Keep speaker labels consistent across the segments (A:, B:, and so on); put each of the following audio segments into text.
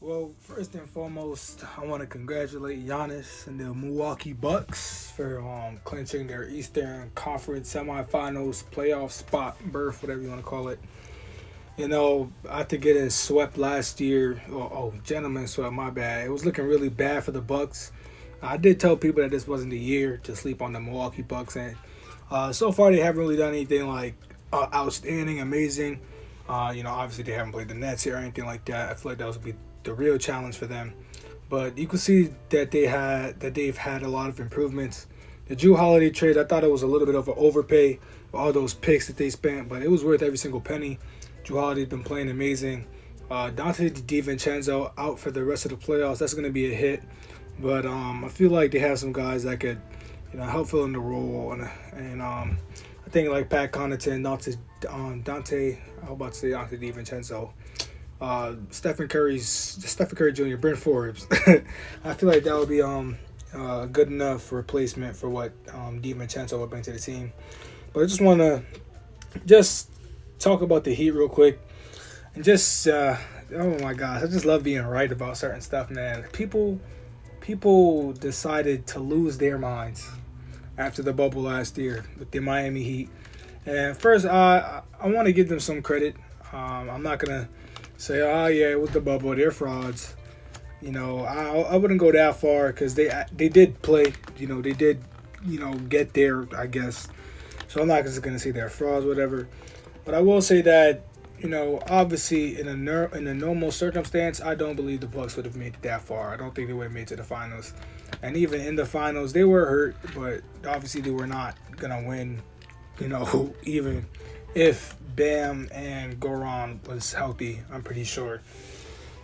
A: Well, first and foremost, I want to congratulate Giannis and the Milwaukee Bucks for clinching their Eastern Conference semifinals playoff spot, berth, whatever you want to call it. After getting swept last year, gentlemen swept, my bad. It was looking really bad for the Bucks. I did tell people that this wasn't the year to sleep on the Milwaukee Bucks, and so far they haven't really done anything like outstanding, amazing. Obviously they haven't played the Nets here or anything like that. I feel like that would be the real challenge for them. But you can see that they've had a lot of improvements. The Drew Holiday trade, I thought it was a little bit of an overpay for all those picks that they spent, but it was worth every single penny. Drew Holiday's been playing amazing. Dante DiVincenzo out for the rest of the playoffs. That's going to be a hit. But I feel like they have some guys that could, help fill in the role. And I think like Pat Connaughton, I was about to say Dante DiVincenzo, Stephen Curry Jr., Brent Forbes. I feel like that would be good enough replacement for what DiVincenzo would bring to the team. But I just want to just talk about the Heat real quick and just oh my gosh, I just love being right about certain stuff, man. People decided to lose their minds after the bubble last year with the Miami Heat. And first, I want to give them some credit. I'm not gonna say, oh yeah, it was the bubble, they're frauds. I wouldn't go that far because they did play. They did get there, I guess. So I'm not just gonna say they're frauds, whatever. But I will say that obviously in a normal circumstance, I don't believe the Bucks would have made it that far. I don't think they would have made it to the finals. And even in the finals, they were hurt, but obviously they were not gonna win. Even if Bam and Goran was healthy, I'm pretty sure.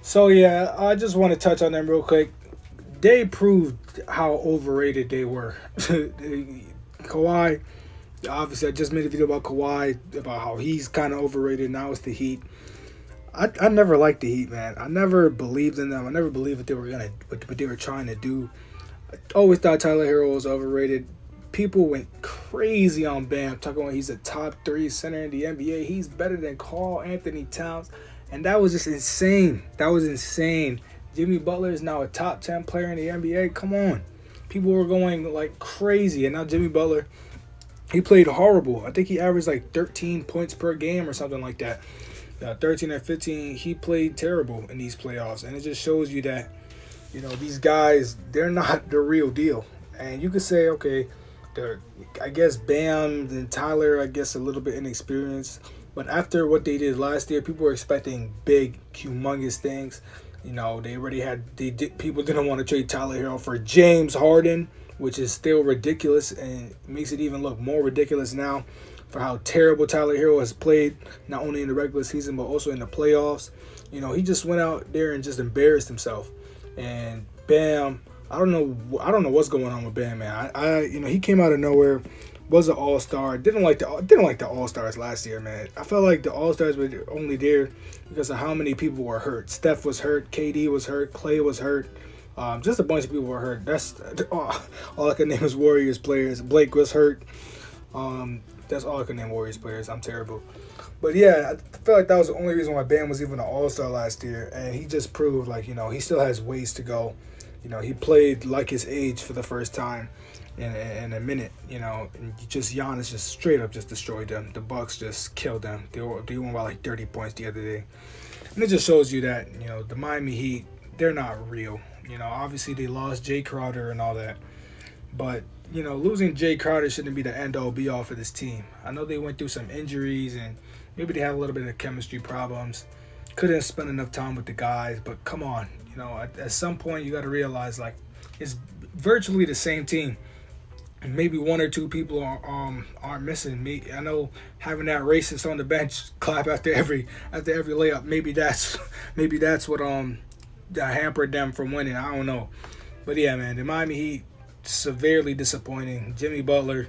A: So yeah, I just want to touch on them real quick. They proved how overrated they were. Kawhi, obviously, I just made a video about Kawhi, about how he's kind of overrated. Now it's the Heat. I never liked the Heat, man. I never believed in them. I never believed what they were trying to do. I always thought Tyler Hero was overrated. People went crazy on Bam, talking about he's a top 3 center in the NBA. He's better than Karl Anthony Towns. And that was just insane. That was insane. Jimmy Butler is now a top 10 player in the NBA. Come on. People were going like crazy. And now Jimmy Butler, he played horrible. I think he averaged like 13 points per game or something like that. 13 or 15. He played terrible in these playoffs. And it just shows you that, these guys, they're not the real deal. And you could say, okay, I guess Bam and Tyler, I guess a little bit inexperienced. But after what they did last year, people were expecting big, humongous things. People didn't want to trade Tyler Hero for James Harden, which is still ridiculous and makes it even look more ridiculous now for how terrible Tyler Hero has played, not only in the regular season but also in the playoffs. He just went out there and just embarrassed himself. And Bam, I don't know what's going on with Bam, man. He came out of nowhere, was an all-star. Didn't like the all-stars last year, man. I felt like the all-stars were only there because of how many people were hurt. Steph was hurt, KD was hurt, Clay was hurt. Just a bunch of people were hurt. That's all I can name is Warriors players. Blake was hurt. That's all I can name Warriors players. I'm terrible. But yeah, I feel like that was the only reason why Bam was even an all-star last year. And he just proved he still has ways to go. He played like his age for the first time in a minute. And Giannis just straight up just destroyed them. The Bucks just killed them. They won by like 30 points the other day. And it just shows you that, the Miami Heat, they're not real. Obviously they lost Jay Crowder and all that. But, losing Jay Crowder shouldn't be the end-all be-all for this team. I know they went through some injuries and maybe they had a little bit of chemistry problems. Couldn't spend enough time with the guys, but come on. At some point you got to realize it's virtually the same team. Maybe one or two people aren't missing. I know having that racist on the bench clap after every layup. Maybe that's what that hampered them from winning. I don't know, but yeah, man, the Miami Heat severely disappointing. Jimmy Butler,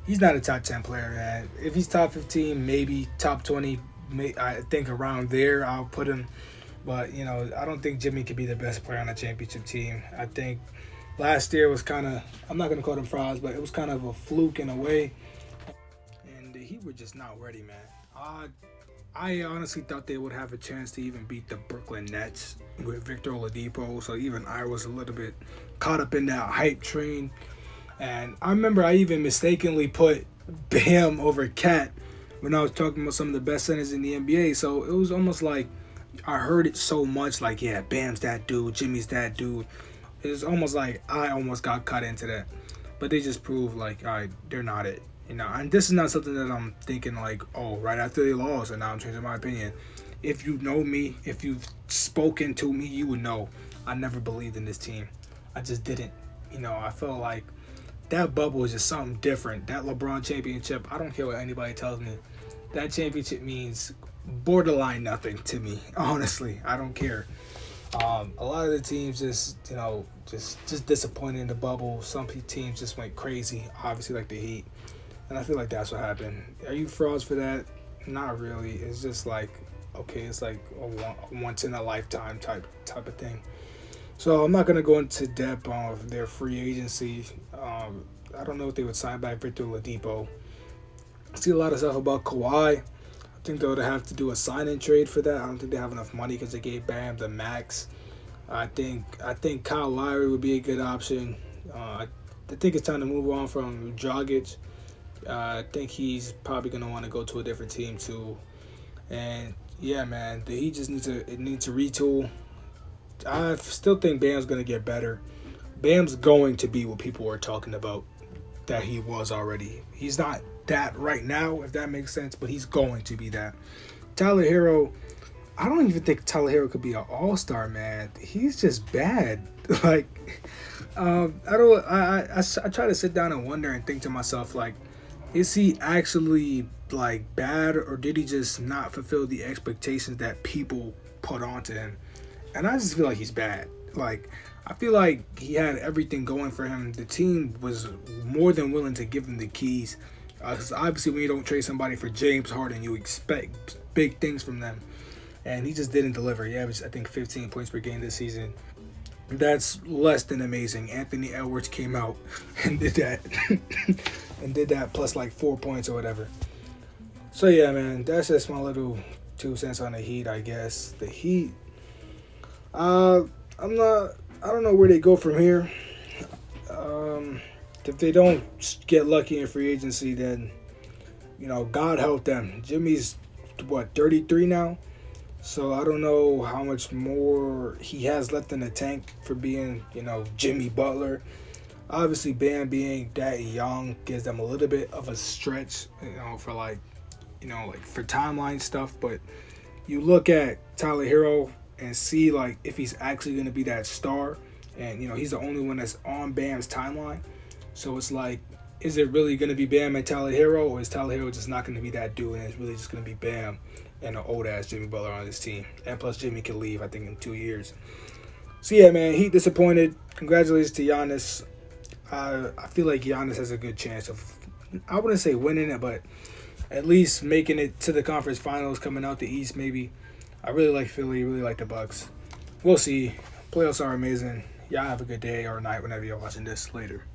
A: he's not a top 10 player, man. If he's top 15, maybe top 20. I think around there I'll put him. But, I don't think Jimmy could be the best player on a championship team. I think last year was kind of, I'm not going to call them frauds, but it was kind of a fluke in a way. And the Heat were just not ready, man. I honestly thought they would have a chance to even beat the Brooklyn Nets with Victor Oladipo. So even I was a little bit caught up in that hype train. And I remember I even mistakenly put Bam over Cat when I was talking about some of the best centers in the NBA. So it was almost like I heard it so much, like, yeah, Bam's that dude, Jimmy's that dude. It's almost like I almost got cut into that. But they just proved, like, all right, they're not it. And this is not something that I'm thinking, like, oh, right after they lost, and now I'm changing my opinion. If you know me, if you've spoken to me, you would know I never believed in this team. I just didn't. I felt like that bubble is just something different. That LeBron championship, I don't care what anybody tells me. That championship means borderline nothing to me. Honestly, I don't care. A lot of the teams just disappointed in the bubble. Some teams just went crazy. Obviously, like the Heat, and I feel like that's what happened. Are you frauds for that? Not really. It's just like, okay, it's like a once in a lifetime type of thing. So I'm not gonna go into depth on their free agency. I don't know if they would sign back Victor Oladipo. I see a lot of stuff about Kawhi. I think they would have to do a sign-in trade for that. I don't think they have enough money because they gave Bam the max. I think Kyle Lowry would be a good option. I think it's time to move on from Dragic. I think he's probably gonna want to go to a different team too. And yeah, man, he just needs to retool. I still think Bam's gonna get better. Bam's going to be what people are talking about that he was already. He's not that right now, if that makes sense, but he's going to be that. Tyler Hero, I don't even think Tyler Hero could be an all-star, man. He's just bad. Like, I try to sit down and wonder and think to myself, like, is he actually like bad, or did he just not fulfill the expectations that people put onto him? And I just feel like he's bad. Like, I feel like he had everything going for him. The team was more than willing to give him the keys. Because obviously when you don't trade somebody for James Harden, you expect big things from them. And he just didn't deliver. He averaged, I think, 15 points per game this season. That's less than amazing. Anthony Edwards came out and did that. And did that plus like 4 points or whatever. So yeah, man, that's just my little 2 cents on the Heat, I guess. The Heat, I don't know where they go from here. If they don't get lucky in free agency, then, God help them. Jimmy's, 33 now? So I don't know how much more he has left in the tank for being, Jimmy Butler. Obviously, Bam being that young gives them a little bit of a stretch, for for timeline stuff. But you look at Tyler Hero and see, like, if he's actually going to be that star. And, he's the only one that's on Bam's timeline. So it's like, is it really going to be Bam and Tyler Hero, or is Tyler Hero just not going to be that dude and it's really just going to be Bam and an old-ass Jimmy Butler on his team? And plus, Jimmy can leave, I think, in 2 years. So, yeah, man, Heat disappointed. Congratulations to Giannis. I feel like Giannis has a good chance of, I wouldn't say winning it, but at least making it to the conference finals, coming out the East maybe. I really like Philly, really like the Bucks. We'll see. Playoffs are amazing. Y'all have a good day or night whenever you're watching this. Later.